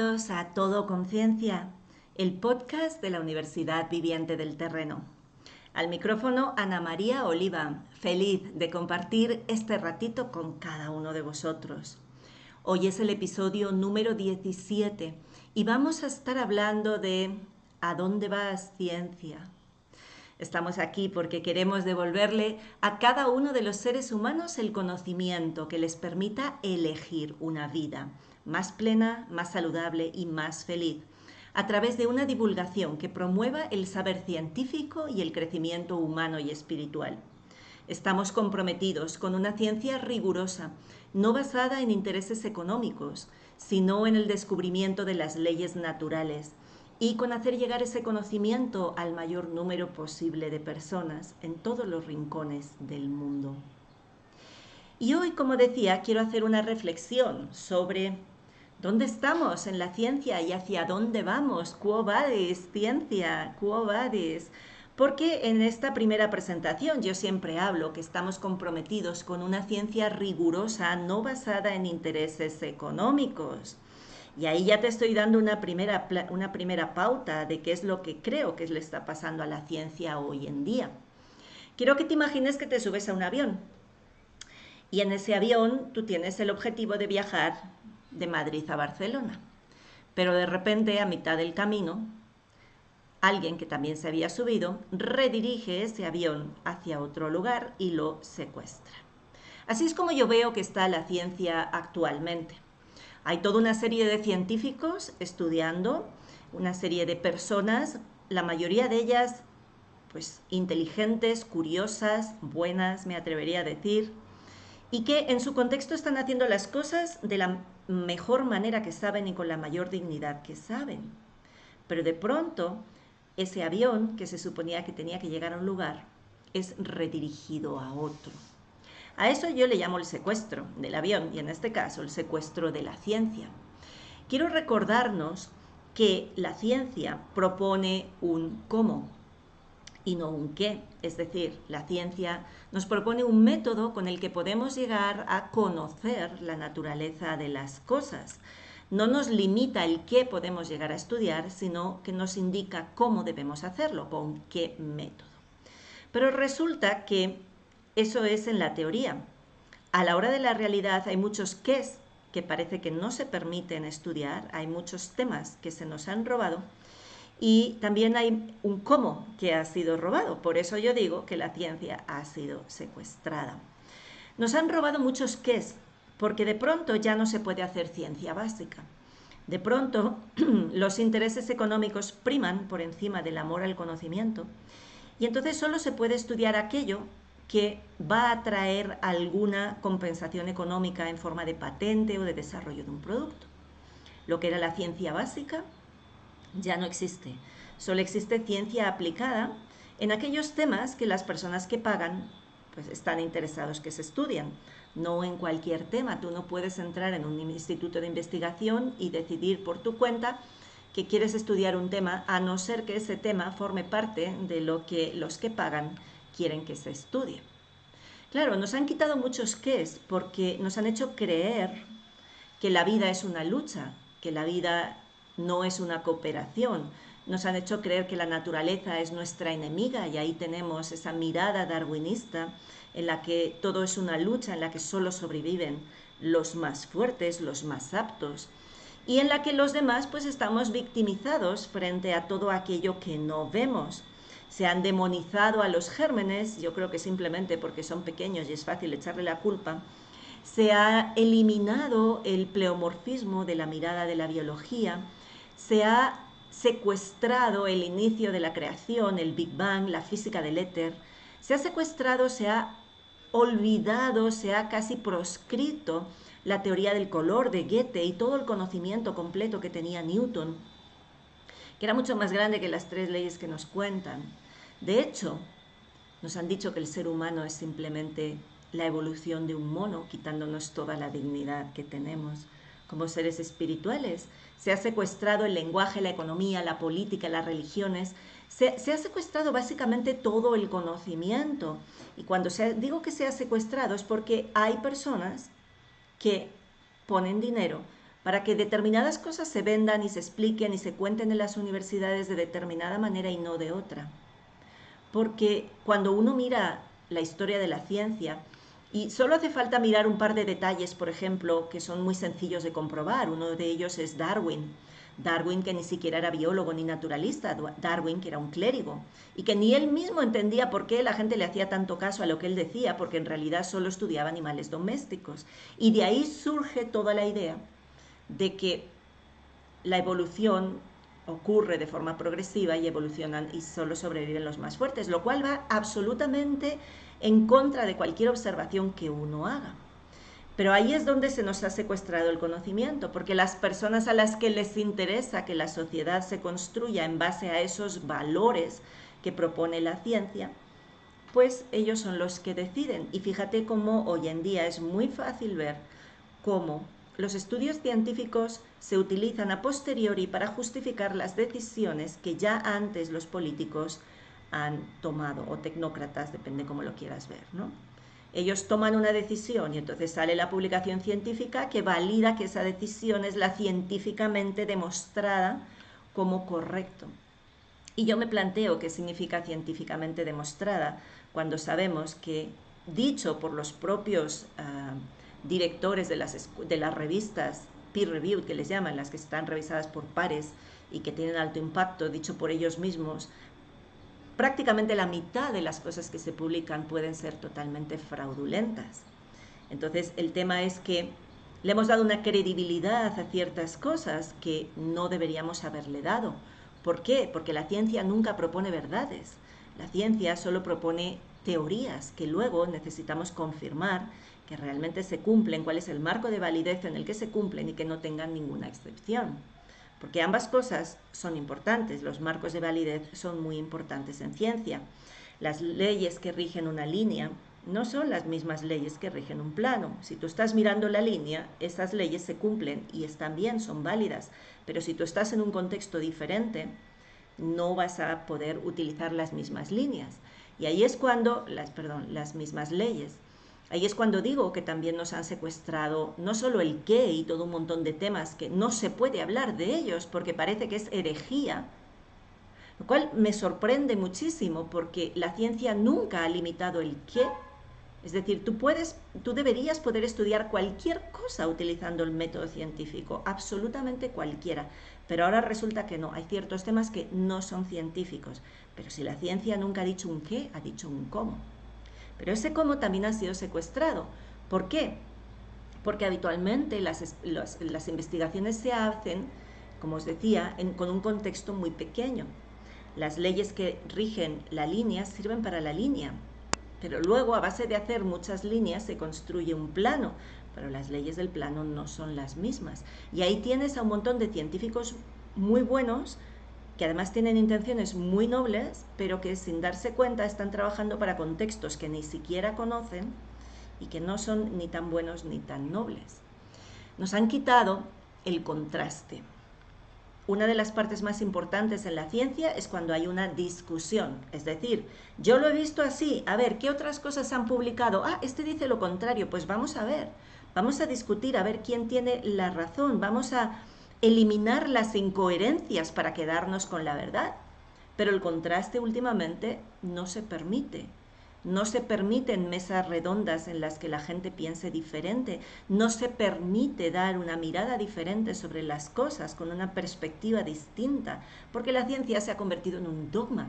Bienvenidos a Todo Conciencia, el podcast de la Universidad Viviente del Terreno. Al micrófono Ana María Oliva, feliz de compartir este ratito con cada uno de vosotros. Hoy es el episodio número 17 y vamos a estar hablando de ¿a dónde vas, ciencia? Estamos aquí porque queremos devolverle a cada uno de los seres humanos el conocimiento que les permita elegir una vida más plena, más saludable y más feliz, a través de una divulgación que promueva el saber científico y el crecimiento humano y espiritual. Estamos comprometidos con una ciencia rigurosa, no basada en intereses económicos, sino en el descubrimiento de las leyes naturales y con hacer llegar ese conocimiento al mayor número posible de personas en todos los rincones del mundo. Y hoy, como decía, quiero hacer una reflexión sobre dónde estamos en la ciencia y hacia dónde vamos. Quo vadis, ciencia, quo vadis. Porque en esta primera presentación yo siempre hablo que estamos comprometidos con una ciencia rigurosa, no basada en intereses económicos. Y ahí ya te estoy dando una primera pauta de qué es lo que creo que le está pasando a la ciencia hoy en día. Quiero que te imagines que te subes a un avión y en ese avión tú tienes el objetivo de viajar de Madrid a Barcelona. Pero de repente, a mitad del camino, alguien que también se había subido redirige ese avión hacia otro lugar y lo secuestra. Así es como yo veo que está la ciencia actualmente. Hay toda una serie de científicos estudiando, una serie de personas, la mayoría de ellas pues inteligentes, curiosas, buenas, me atrevería a decir, y que en su contexto están haciendo las cosas de la mejor manera que saben y con la mayor dignidad que saben. Pero de pronto, ese avión que se suponía que tenía que llegar a un lugar es redirigido a otro. A eso yo le llamo el secuestro del avión y en este caso el secuestro de la ciencia. Quiero recordarnos que la ciencia propone un cómo y no un qué. Es decir, la ciencia nos propone un método con el que podemos llegar a conocer la naturaleza de las cosas. No nos limita el qué podemos llegar a estudiar, sino que nos indica cómo debemos hacerlo, con qué método. Pero resulta que eso es en la teoría. A la hora de la realidad hay muchos qués que parece que no se permiten estudiar, hay muchos temas que se nos han robado y también hay un cómo que ha sido robado. Por eso yo digo que la ciencia ha sido secuestrada. Nos han robado muchos qués, porque de pronto ya no se puede hacer ciencia básica. De pronto los intereses económicos priman por encima del amor al conocimiento y entonces solo se puede estudiar aquello que va a traer alguna compensación económica en forma de patente o de desarrollo de un producto. Lo que era la ciencia básica ya no existe. Solo existe ciencia aplicada en aquellos temas que las personas que pagan pues están interesados que se estudien. No en cualquier tema. Tú no puedes entrar en un instituto de investigación y decidir por tu cuenta que quieres estudiar un tema, a no ser que ese tema forme parte de lo que los que pagan quieren que se estudie. Claro, nos han quitado muchos qués porque nos han hecho creer que la vida es una lucha, que la vida no es una cooperación. Nos han hecho creer que la naturaleza es nuestra enemiga y ahí tenemos esa mirada darwinista en la que todo es una lucha, en la que solo sobreviven los más fuertes, los más aptos y en la que los demás pues estamos victimizados frente a todo aquello que no vemos. Se han demonizado a los gérmenes, yo creo que simplemente porque son pequeños y es fácil echarle la culpa. Se ha eliminado el pleomorfismo de la mirada de la biología, se ha secuestrado el inicio de la creación, el Big Bang, la física del éter, se ha secuestrado, se ha olvidado, se ha casi proscrito la teoría del color de Goethe y todo el conocimiento completo que tenía Newton, que era mucho más grande que las 3 leyes que nos cuentan. De hecho, nos han dicho que el ser humano es simplemente la evolución de un mono, quitándonos toda la dignidad que tenemos como seres espirituales. Se ha secuestrado el lenguaje, la economía, la política, las religiones. Se ha secuestrado básicamente todo el conocimiento. Y cuando digo que se ha secuestrado es porque hay personas que ponen dinero para que determinadas cosas se vendan y se expliquen y se cuenten en las universidades de determinada manera y no de otra. Porque cuando uno mira la historia de la ciencia, y solo hace falta mirar un par de detalles, por ejemplo, que son muy sencillos de comprobar. Uno de ellos es Darwin. Darwin, que ni siquiera era biólogo ni naturalista, Darwin, que era un clérigo, y que ni él mismo entendía por qué la gente le hacía tanto caso a lo que él decía, porque en realidad solo estudiaba animales domésticos. Y de ahí surge toda la idea de que la evolución ocurre de forma progresiva y evolucionan y solo sobreviven los más fuertes, lo cual va absolutamente en contra de cualquier observación que uno haga. Pero ahí es donde se nos ha secuestrado el conocimiento, porque las personas a las que les interesa que la sociedad se construya en base a esos valores que propone la ciencia, pues ellos son los que deciden. Y fíjate cómo hoy en día es muy fácil ver cómo los estudios científicos se utilizan a posteriori para justificar las decisiones que ya antes los políticos han tomado, o tecnócratas, depende cómo lo quieras ver, ¿no? Ellos toman una decisión y entonces sale la publicación científica que valida que esa decisión es la científicamente demostrada como correcto. Y yo me planteo qué significa científicamente demostrada cuando sabemos que, dicho por los propios directores de las revistas peer reviewed, que les llaman, las que están revisadas por pares y que tienen alto impacto, dicho por ellos mismos, prácticamente la mitad de las cosas que se publican pueden ser totalmente fraudulentas. Entonces, el tema es que le hemos dado una credibilidad a ciertas cosas que no deberíamos haberle dado. ¿Por qué? Porque la ciencia nunca propone verdades. La ciencia solo propone teorías que luego necesitamos confirmar que realmente se cumplen, cuál es el marco de validez en el que se cumplen y que no tengan ninguna excepción. Porque ambas cosas son importantes, los marcos de validez son muy importantes en ciencia. Las leyes que rigen una línea no son las mismas leyes que rigen un plano. Si tú estás mirando la línea, esas leyes se cumplen y están bien, son válidas. Pero si tú estás en un contexto diferente, no vas a poder utilizar las mismas líneas. Y ahí es cuando, las mismas leyes. Ahí es cuando digo que también nos han secuestrado no solo el qué y todo un montón de temas que no se puede hablar de ellos porque parece que es herejía, lo cual me sorprende muchísimo porque la ciencia nunca ha limitado el qué. Es decir, tú deberías poder estudiar cualquier cosa utilizando el método científico, absolutamente cualquiera. Pero ahora resulta que no, hay ciertos temas que no son científicos. Pero si la ciencia nunca ha dicho un qué, ha dicho un cómo. Pero ese cómo también ha sido secuestrado. ¿Por qué? Porque habitualmente las investigaciones se hacen, como os decía, con un contexto muy pequeño. Las leyes que rigen la línea sirven para la línea, pero luego a base de hacer muchas líneas se construye un plano, pero las leyes del plano no son las mismas. Y ahí tienes a un montón de científicos muy buenos que además tienen intenciones muy nobles, pero que sin darse cuenta están trabajando para contextos que ni siquiera conocen y que no son ni tan buenos ni tan nobles. Nos han quitado el contraste. Una de las partes más importantes en la ciencia es cuando hay una discusión. Es decir, yo lo he visto así, a ver, ¿qué otras cosas han publicado? Ah, este dice lo contrario, pues vamos a ver. Vamos a discutir, a ver quién tiene la razón. Vamos a eliminar las incoherencias para quedarnos con la verdad. Pero el contraste últimamente no se permite. No se permiten mesas redondas en las que la gente piense diferente. No se permite dar una mirada diferente sobre las cosas con una perspectiva distinta, porque la ciencia se ha convertido en un dogma.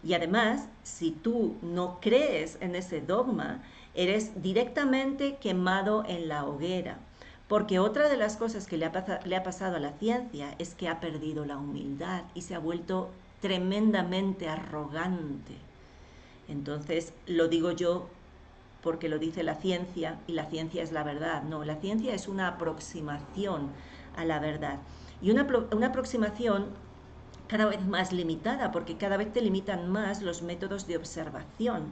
Y además, si tú no crees en ese dogma, eres directamente quemado en la hoguera. Porque otra de las cosas que le ha pasado a la ciencia es que ha perdido la humildad y se ha vuelto tremendamente arrogante. Entonces, lo digo yo porque lo dice la ciencia y la ciencia es la verdad. No, la ciencia es una aproximación a la verdad. Y una aproximación cada vez más limitada, porque cada vez te limitan más los métodos de observación.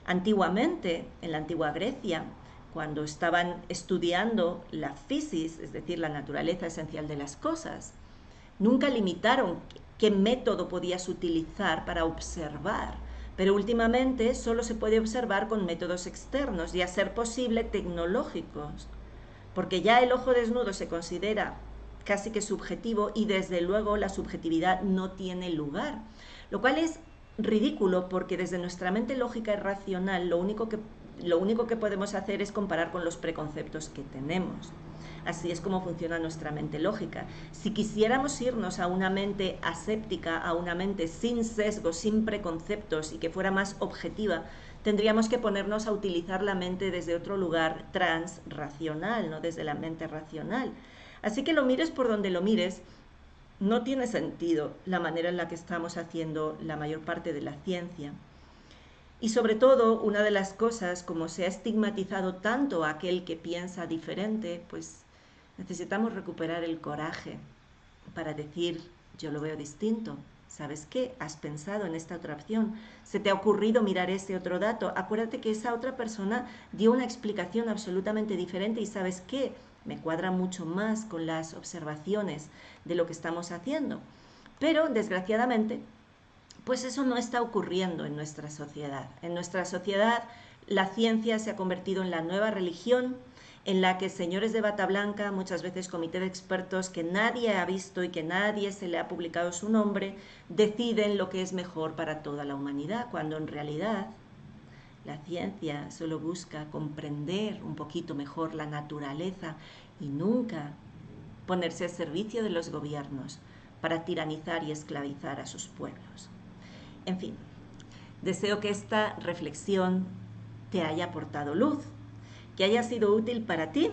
Antiguamente, en la antigua Grecia, cuando estaban estudiando la physis, es decir, la naturaleza esencial de las cosas, nunca limitaron qué método podías utilizar para observar, pero últimamente solo se puede observar con métodos externos y a ser posible tecnológicos, porque ya el ojo desnudo se considera casi que subjetivo y desde luego la subjetividad no tiene lugar, lo cual es ridículo porque desde nuestra mente lógica y racional lo único que podemos hacer es comparar con los preconceptos que tenemos. Así es como funciona nuestra mente lógica. Si quisiéramos irnos a una mente aséptica, a una mente sin sesgos, sin preconceptos y que fuera más objetiva, tendríamos que ponernos a utilizar la mente desde otro lugar transracional, no desde la mente racional. Así que lo mires por donde lo mires, no tiene sentido la manera en la que estamos haciendo la mayor parte de la ciencia. Y sobre todo, una de las cosas, como se ha estigmatizado tanto a aquel que piensa diferente, pues necesitamos recuperar el coraje para decir, yo lo veo distinto. ¿Sabes qué? Has pensado en esta otra opción. ¿Se te ha ocurrido mirar ese otro dato? Acuérdate que esa otra persona dio una explicación absolutamente diferente y ¿sabes qué? Me cuadra mucho más con las observaciones de lo que estamos haciendo. Pero, desgraciadamente, pues eso no está ocurriendo en nuestra sociedad. En nuestra sociedad la ciencia se ha convertido en la nueva religión, en la que señores de bata blanca, muchas veces comité de expertos que nadie ha visto y que nadie se le ha publicado su nombre, deciden lo que es mejor para toda la humanidad, cuando en realidad la ciencia solo busca comprender un poquito mejor la naturaleza y nunca ponerse al servicio de los gobiernos para tiranizar y esclavizar a sus pueblos. En fin, deseo que esta reflexión te haya aportado luz, que haya sido útil para ti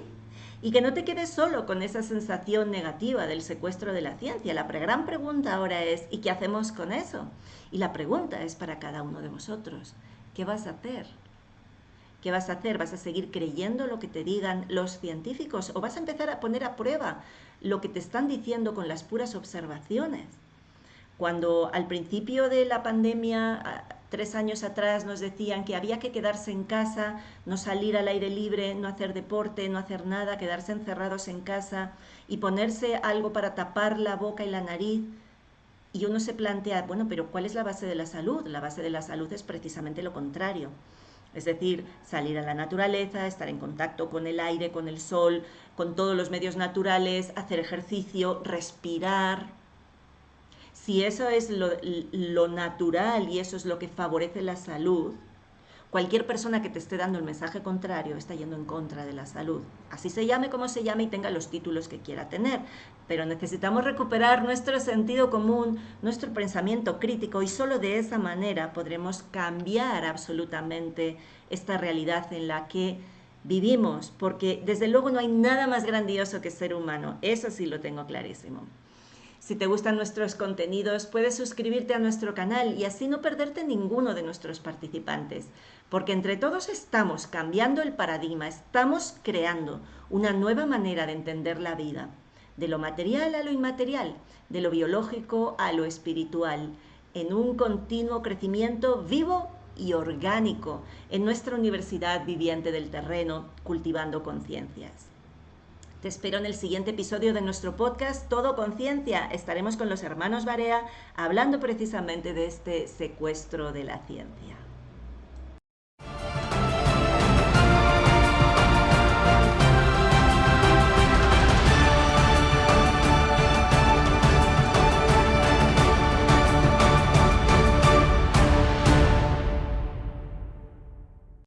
y que no te quedes solo con esa sensación negativa del secuestro de la ciencia. La gran pregunta ahora es, ¿y qué hacemos con eso? Y la pregunta es para cada uno de vosotros, ¿qué vas a hacer? ¿Qué vas a hacer? ¿Vas a seguir creyendo lo que te digan los científicos o vas a empezar a poner a prueba lo que te están diciendo con las puras observaciones? Cuando al principio de la pandemia, 3 años atrás, nos decían que había que quedarse en casa, no salir al aire libre, no hacer deporte, no hacer nada, quedarse encerrados en casa y ponerse algo para tapar la boca y la nariz, y uno se plantea, bueno, pero ¿cuál es la base de la salud? La base de la salud es precisamente lo contrario. Es decir, salir a la naturaleza, estar en contacto con el aire, con el sol, con todos los medios naturales, hacer ejercicio, respirar. Si eso es lo natural y eso es lo que favorece la salud, cualquier persona que te esté dando el mensaje contrario está yendo en contra de la salud. Así se llame como se llame y tenga los títulos que quiera tener. Pero necesitamos recuperar nuestro sentido común, nuestro pensamiento crítico y solo de esa manera podremos cambiar absolutamente esta realidad en la que vivimos. Porque desde luego no hay nada más grandioso que ser humano. Eso sí lo tengo clarísimo. Si te gustan nuestros contenidos, puedes suscribirte a nuestro canal y así no perderte ninguno de nuestros participantes, porque entre todos estamos cambiando el paradigma, estamos creando una nueva manera de entender la vida, de lo material a lo inmaterial, de lo biológico a lo espiritual, en un continuo crecimiento vivo y orgánico en nuestra Universidad Viviente del Terreno, cultivando conciencias. Te espero en el siguiente episodio de nuestro podcast Todo Conciencia. Estaremos con los hermanos Barea hablando precisamente de este secuestro de la ciencia.